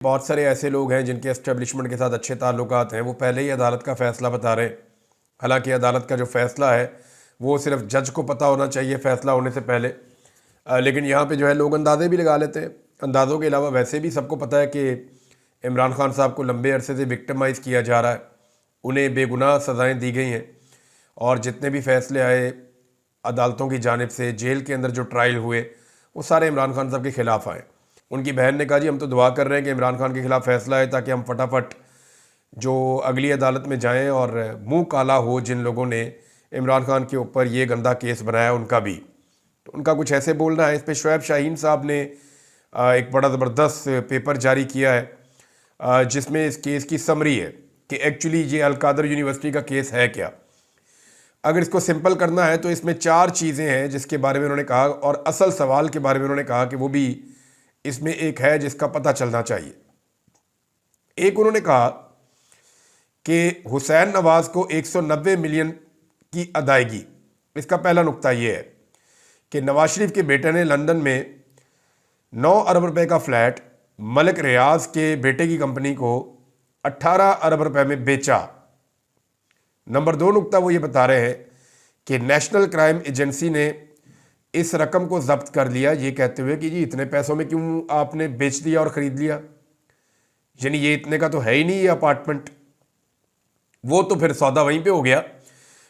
बहुत सारे ऐसे लोग हैं जिनके एस्टेब्लिशमेंट के साथ अच्छे ताल्लुकात हैं, वो पहले ही अदालत का फ़ैसला बता रहे हैं। हालांकि अदालत का जो फ़ैसला है वो सिर्फ जज को पता होना चाहिए फ़ैसला होने से पहले, लेकिन यहाँ पे जो है लोग अंदाज़े भी लगा लेते हैं। अंदाज़ों के अलावा वैसे भी सबको पता है कि इमरान खान साहब को लंबे अरसे से विक्टिमाइज़ किया जा रहा है, उन्हें बेगुनाह सज़ाएँ दी गई हैं और जितने भी फ़ैसले आए अदालतों की जानिब से, जेल के अंदर जो ट्रायल हुए वो सारे इमरान खान साहब के ख़िलाफ़ आए। उनकी बहन ने कहा जी हम तो दुआ कर रहे हैं कि इमरान खान के ख़िलाफ़ फ़ैसला आए ताकि हम फटाफट जो अगली अदालत में जाएं और मुंह काला हो जिन लोगों ने इमरान खान के ऊपर ये गंदा केस बनाया उनका भी। तो उनका कुछ ऐसे बोलना है। इस पर शुएब शाहीन साहब ने एक बड़ा ज़बरदस्त पेपर जारी किया है जिसमें इस केस की समरी है कि एक्चुअली ये अलकादर यूनिवर्सिटी का केस है क्या। अगर इसको सिंपल करना है तो इसमें 4 चीज़ें हैं जिसके बारे में उन्होंने कहा, और असल सवाल के बारे में उन्होंने कहा कि वो भी इसमें एक है जिसका पता चलना चाहिए। एक, उन्होंने कहा कि हुसैन नवाज को 190 मिलियन की अदायगी। इसका पहला नुक्ता ये है कि नवाज शरीफ के बेटे ने लंदन में 9 अरब रुपए का फ्लैट मलिक रियाज के बेटे की कंपनी को 18 अरब रुपए में बेचा। नंबर 2 नुक्ता वो ये बता रहे हैं कि नेशनल क्राइम एजेंसी ने इस रकम को जब्त कर लिया, ये कहते हुए कि जी इतने पैसों में क्यों आपने बेच दिया और ख़रीद लिया, यानी ये इतने का तो है ही नहीं ये अपार्टमेंट। वो तो फिर सौदा वहीं पे हो गया।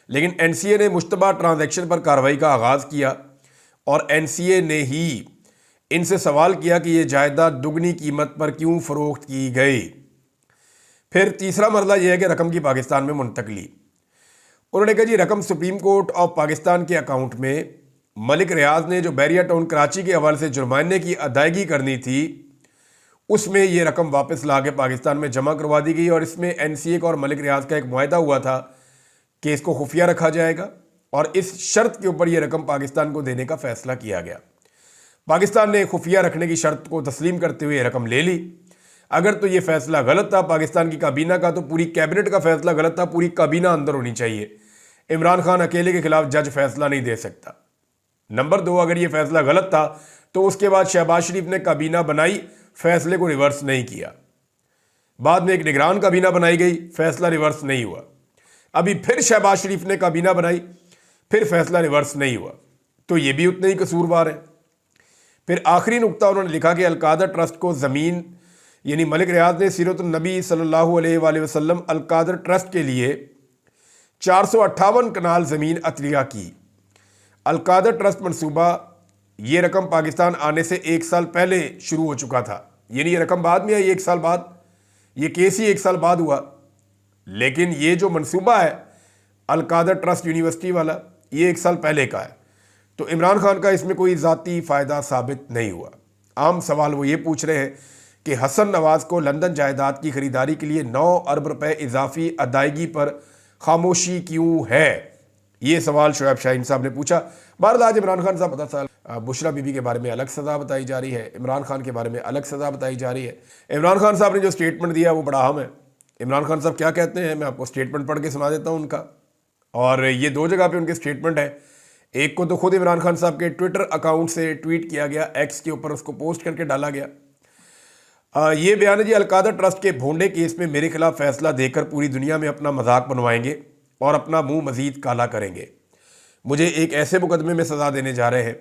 लेकिन एनसीए ने मुश्तबा ट्रांजैक्शन पर कार्रवाई का आगाज़ किया और एनसीए ने ही इनसे सवाल किया कि ये जायदाद दुगनी कीमत पर क्यों फ़रोख्त की गई। फिर तीसरा मरला यह है कि रकम की पाकिस्तान में मुंतकली। उन्होंने कहा जी रकम सुप्रीम कोर्ट ऑफ पाकिस्तान के अकाउंट में मलिक रियाज ने जो बैरिया टाउन कराची के हवाले से जुर्माने की अदायगी करनी थी उसमें ये रकम वापस ला के पाकिस्तान में जमा करवा दी गई। और इसमें एनसीए का और मलिक रियाज का एक मुआहदा हुआ था कि इसको खुफिया रखा जाएगा और इस शर्त के ऊपर यह रकम पाकिस्तान को देने का फैसला किया गया। पाकिस्तान ने खुफिया रखने की शर्त को तस्लीम करते हुए रकम ले ली। अगर तो ये फैसला गलत था पाकिस्तान की काबीना का, तो पूरी कैबिनेट का फैसला गलत था, पूरी काबीना अंदर होनी चाहिए। इमरान खान अकेले के खिलाफ जज फैसला नहीं दे सकता। नंबर 2, अगर ये फैसला गलत था तो उसके बाद शहबाज शरीफ ने काबीना बनाई, फैसले को रिवर्स नहीं किया। बाद में एक निगरान काबीना बनाई गई, फैसला रिवर्स नहीं हुआ। अभी फिर शहबाज शरीफ ने काबीना बनाई, फिर फैसला रिवर्स नहीं हुआ। तो ये भी उतने ही कसूरवार है। फिर आखिरी नुक्ता उन्होंने लिखा कि अलकादर ट्रस्ट को ज़मीन, यानी मलिक रियाज ने सीरतुन नबी सल्लल्लाहु अलैहि वसल्लम अलकादर ट्रस्ट के लिए 458 कनाल ज़मीन अतलिया की। अलकादर ट्रस्ट मंसूबा ये रकम पाकिस्तान आने से 1 साल पहले शुरू हो चुका था, यानी ये रकम बाद में आई 1 साल बाद, ये केस ही 1 साल बाद हुआ। लेकिन ये जो मंसूबा है अलकादर ट्रस्ट यूनिवर्सिटी वाला, ये 1 साल पहले का है। तो इमरान खान का इसमें कोई ज़ाती फ़ायदा साबित नहीं हुआ। आम सवाल वो ये पूछ रहे हैं कि हसन नवाज को लंदन जायदाद की खरीदारी के लिए 9 अरब रुपए इजाफी अदायगी पर खामोशी क्यों है, ये सवाल शुएब शाहीन साहब ने पूछा। बहरहाल आज इमरान खान साहब 10 साल बुशरा बीबी के बारे में अलग सज़ा बताई जा रही है, इमरान खान के बारे में अलग सज़ा बताई जा रही है। इमरान खान साहब ने जो स्टेटमेंट दिया वो बड़ा अहम है। इमरान खान साहब क्या कहते हैं, मैं आपको स्टेटमेंट पढ़ के सुना देता हूँ उनका। और ये 2 जगह पे उनके स्टेटमेंट है। एक को तो खुद इमरान खान साहब के ट्विटर अकाउंट से ट्वीट किया गया, एक्स के ऊपर उसको पोस्ट करके डाला गया। ये बयान है जी, अलकादर ट्रस्ट के भोंडे केस में मेरे खिलाफ फैसला देकर पूरी दुनिया में अपना मजाक बनवाएंगे और अपना मुंह मजीद काला करेंगे। मुझे एक ऐसे मुकदमे में सज़ा देने जा रहे हैं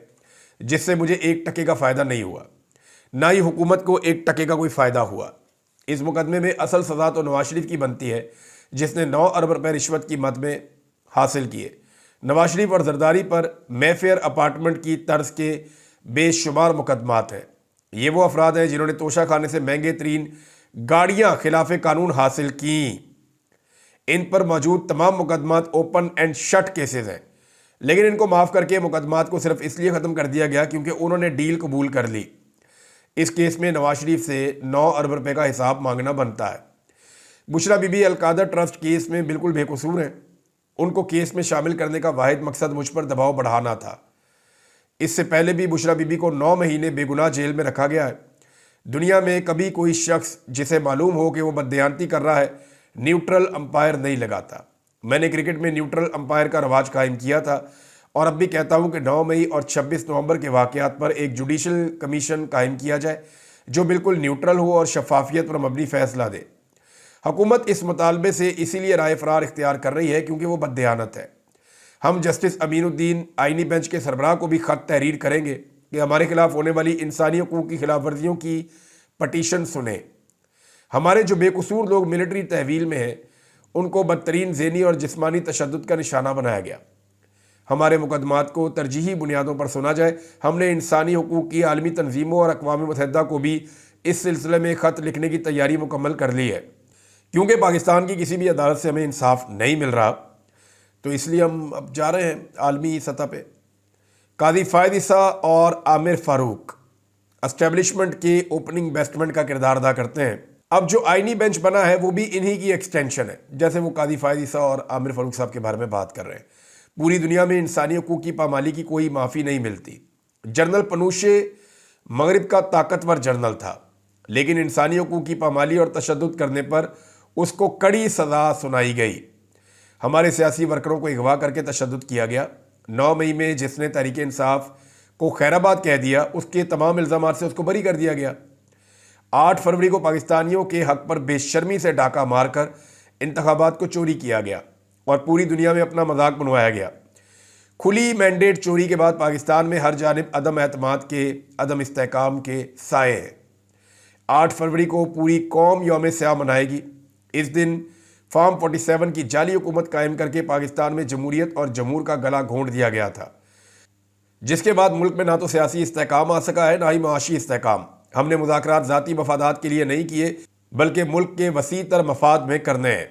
जिससे मुझे 1 टके का फ़ायदा नहीं हुआ, ना ही हुकूमत को 1 टके का कोई फ़ायदा हुआ। इस मुकदमे में असल सज़ा तो नवाज शरीफ की बनती है जिसने 9 अरब रुपए रिश्वत की मद में हासिल किए। नवाज शरीफ और जरदारी पर मेफेयर अपार्टमेंट की तर्ज के बेशुमार मुकदमात हैं। ये वो अफराद हैं जिन्होंने तोशा खाने से महंगे तरीन गाड़ियाँ खिलाफ कानून हासिल की। इन पर मौजूद तमाम मुकदमात ओपन एंड शट केसेस हैं, लेकिन इनको माफ़ करके मुकदमात को सिर्फ इसलिए ख़त्म कर दिया गया क्योंकि उन्होंने डील कबूल कर ली। इस केस में नवाज शरीफ से 9 अरब रुपए का हिसाब मांगना बनता है। बुशरा बीबी अलकादर ट्रस्ट केस में बिल्कुल बेकसूर हैं। उनको केस में शामिल करने का वाहिद मकसद मुझ पर दबाव बढ़ाना था। इससे पहले भी बुशरा बीबी को 9 महीने बेगुनाह जेल में रखा गया है। दुनिया में कभी कोई शख्स जिसे मालूम हो कि वो बददयांती कर रहा है न्यूट्रल अंपायर नहीं लगाता। मैंने क्रिकेट में न्यूट्रल अंपायर का रवाज कायम किया था और अब भी कहता हूं कि 9 मई और 26 नवंबर के वाक़यात पर एक जुडिशल कमीशन कायम किया जाए जो बिल्कुल न्यूट्रल हो और शफाफियत पर मबनी फैसला दे। हुकूमत इस मुतालबे से इसीलिए राय फरार इख्तियार कर रही है क्योंकि वो बददियानत है। हम जस्टिस अमीनुद्दीन आइनी बेंच के सरबराह को भी ख़त तहरीर करेंगे कि हमारे खिलाफ होने वाली इंसानी हकूक़ की खिलाफ वर्जियों की पटिशन सुने। हमारे जो बेकसूर लोग मिलिट्री तहवील में हैं उनको बदतरीन ज़हनी और जिस्मानी तशद्दुद का निशाना बनाया गया। हमारे मुकदमात को तरजीही बुनियादों पर सुना जाए। हमने इंसानी हकूक़ की आलमी तंजीमों और अक़वाम मुत्तहिदा को भी इस सिलसिले में ख़त लिखने की तैयारी मुकम्मल कर ली है। क्योंकि पाकिस्तान की किसी भी अदालत से हमें इंसाफ नहीं मिल रहा, तो इसलिए हम अब जा रहे हैं आलमी सतह पे। कादी फ़ायद ईसा और आमिर फ़ारूक एस्टेब्लिशमेंट के ओपनिंग बेस्टमेंट का किरदार अदा करते हैं। अब जो आईनी बेंच बना है वो भी इन्हीं की एक्सटेंशन है, जैसे वो कादी फ़ायद ईसा और आमिर फ़ारूक साहब के बारे में बात कर रहे हैं। पूरी दुनिया में इंसानी हकूक़ की पामाली की कोई माफ़ी नहीं मिलती। जनरल पनूशे मगरिब का ताकतवर जनरल था, लेकिन इंसानी हकूक़ की पामाली और तशद्दुद करने पर उसको कड़ी सज़ा सुनाई गई। हमारे सियासी वर्करों को अगवा करके तशद्दुद किया गया। 9 मई में जिसने तहरीक इंसाफ को खैराबाद कह दिया, उसके तमाम इल्ज़ामात से उसको बरी कर दिया गया। 8 फरवरी को पाकिस्तानियों के हक पर बेशर्मी से डाका मारकर इंतखाबात को चोरी किया गया और पूरी दुनिया में अपना मजाक बनवाया गया। खुली मैंडेट चोरी के बाद पाकिस्तान में हर जानिब अदम एतमाद के, अदम इस्तेहकाम के साए हैं। 8 फरवरी को पूरी कौम यौम स्याह मनाएगी। इस दिन फॉर्म 47 की जाली हुकूमत कायम करके पाकिस्तान में जमहूरियत और जमहूर का गला घोंट दिया गया था, जिसके बाद मुल्क में ना तो सियासी इस्तेहकाम आ सका है, ना ही माशी इस्तेहकाम। हमने मुज़ाकरात ज़ाती मफादात के लिए नहीं किए, बल्कि मुल्क के वसी तर मफाद में करने हैं।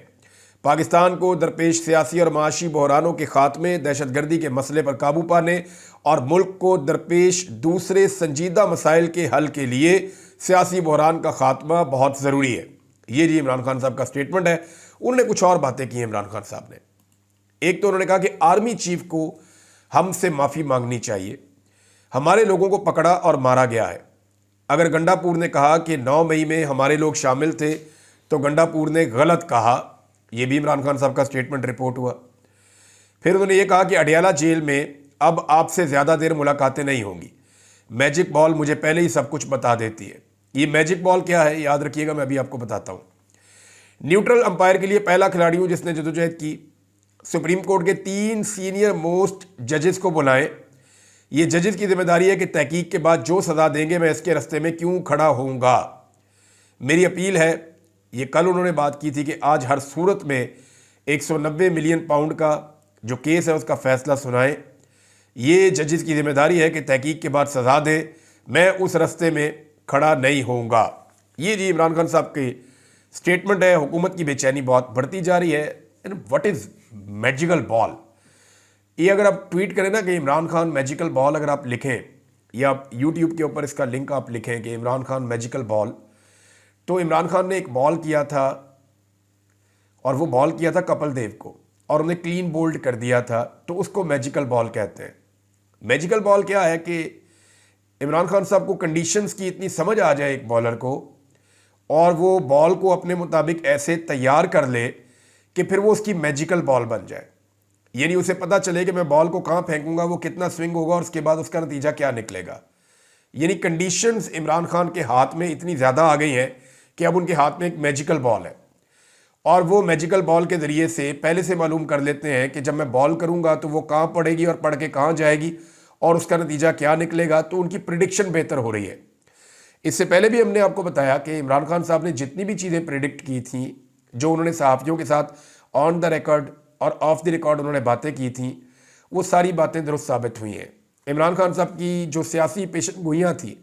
पाकिस्तान को दरपेश सियासी और माशी बहरानों के खात्मे, दहशतगर्दी के मसले पर काबू पाने और मुल्क को दरपेश दूसरे संजीदा मसाइल के हल के लिए सियासी बहरान का खात्मा बहुत ज़रूरी है। ये जी इमरान खान साहब का स्टेटमेंट है। उन्होंने कुछ और बातें की हैं इमरान खान साहब ने। एक तो उन्होंने कहा कि आर्मी चीफ को हमसे माफ़ी मांगनी चाहिए, हमारे लोगों को पकड़ा और मारा गया है। अगर गंडापुर ने कहा कि 9 मई में हमारे लोग शामिल थे तो गंडापुर ने गलत कहा। यह भी इमरान खान साहब का स्टेटमेंट रिपोर्ट हुआ। फिर उन्होंने ये कहा कि अडियाला जेल में अब आपसे ज़्यादा देर मुलाकातें नहीं होंगी, मैजिक बॉल मुझे पहले ही सब कुछ बता देती है। ये मैजिक बॉल क्या है याद रखिएगा, मैं अभी आपको बताता हूँ। न्यूट्रल अंपायर के लिए पहला खिलाड़ी हूँ जिसने जदोजहद की। सुप्रीम कोर्ट के 3 सीनियर मोस्ट जजेस को बुलाएं। ये जजेस की जिम्मेदारी है कि तहकीक के बाद जो सज़ा देंगे मैं इसके रास्ते में क्यों खड़ा होऊंगा। मेरी अपील है, ये कल उन्होंने बात की थी कि आज हर सूरत में 190 मिलियन पाउंड का जो केस है उसका फैसला सुनाएं। ये जजेस की जिम्मेदारी है कि तहकीक के बाद सज़ा दें, मैं उस रास्ते में खड़ा नहीं होऊंगा। ये जी इमरान खान साहब के स्टेटमेंट है। हुकूमत की बेचैनी बहुत बढ़ती जा रही है। What is magical ball? ये अगर आप ट्वीट करें ना कि इमरान खान मैजिकल बॉल, अगर आप लिखें या आप यूट्यूब के ऊपर इसका लिंक आप लिखें कि इमरान खान मैजिकल बॉल, तो इमरान खान ने एक बॉल किया था और वो बॉल किया था कपिल देव को और उन्हें क्लीन बोल्ड कर दिया था, तो उसको मैजिकल बॉल कहते हैं। मैजिकल बॉल क्या है कि इमरान खान साहब को कंडीशंस की इतनी समझ आ जाए एक बॉलर को, और वो बॉल को अपने मुताबिक ऐसे तैयार कर ले कि फिर वो उसकी मैजिकल बॉल बन जाए। यानी उसे पता चले कि मैं बॉल को कहाँ फेंकूंगा, वो कितना स्विंग होगा और उसके बाद उसका नतीजा क्या निकलेगा। यानी कंडीशंस इमरान खान के हाथ में इतनी ज़्यादा आ गई हैं कि अब उनके हाथ में एक मैजिकल बॉल है, और वो मैजिकल बॉल के ज़रिए से पहले से मालूम कर लेते हैं कि जब मैं बॉल करूँगा तो वो कहाँ पड़ेगी और पड़ के कहाँ जाएगी और उसका नतीजा क्या निकलेगा। तो उनकी प्रिडिक्शन बेहतर हो रही है। इससे पहले भी हमने आपको बताया कि इमरान खान साहब ने जितनी भी चीज़ें प्रिडिक्ट की थी, जो उन्होंने सहाफ़ियों के साथ ऑन द रिकॉर्ड और ऑफ द रिकॉर्ड उन्होंने बातें की थी, वो सारी बातें दुरुस्त साबित हुई हैं। इमरान खान साहब की जो सियासी पेशन गोइयाँ थी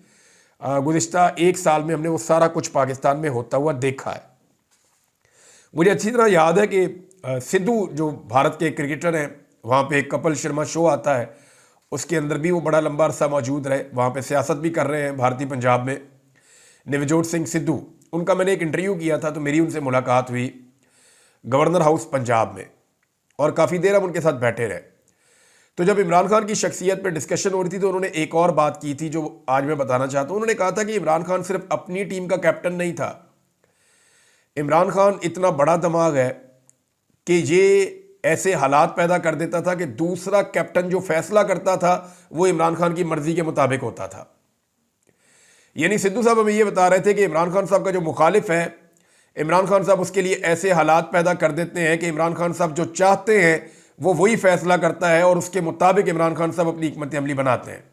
गुज़िश्ता 1 साल में, हमने वो सारा कुछ पाकिस्तान में होता हुआ देखा है। मुझे अच्छी तरह याद है कि सिद्धू जो भारत के क्रिकेटर हैं, वहाँ पे एक कपिल शर्मा शो आता है, उसके अंदर भी वो बड़ा लंबा अरसा मौजूद रहे। वहाँ पे सियासत भी कर रहे हैं भारतीय पंजाब में। नवजोत सिंह सिद्धू, उनका मैंने एक इंटरव्यू किया था, तो मेरी उनसे मुलाकात हुई गवर्नर हाउस पंजाब में, और काफ़ी देर हम उनके साथ बैठे रहे। तो जब इमरान खान की शख्सियत पे डिस्कशन हो रही थी तो उन्होंने एक और बात की थी जो आज मैं बताना चाहता हूँ। उन्होंने कहा था कि इमरान खान सिर्फ अपनी टीम का कैप्टन नहीं था, इमरान खान इतना बड़ा दिमाग है कि ये ऐसे हालात पैदा कर देता था कि दूसरा कैप्टन जो फैसला करता था वो इमरान खान की मर्जी के मुताबिक होता था। यानी सिद्धू साहब हमें ये बता रहे थे कि इमरान खान साहब का जो मुखालिफ है, इमरान खान साहब उसके लिए ऐसे हालात पैदा कर देते हैं कि इमरान खान साहब जो चाहते हैं वो वही फैसला करता है और उसके मुताबिक इमरान खान साहब अपनी हिकमत अमली बनाते हैं।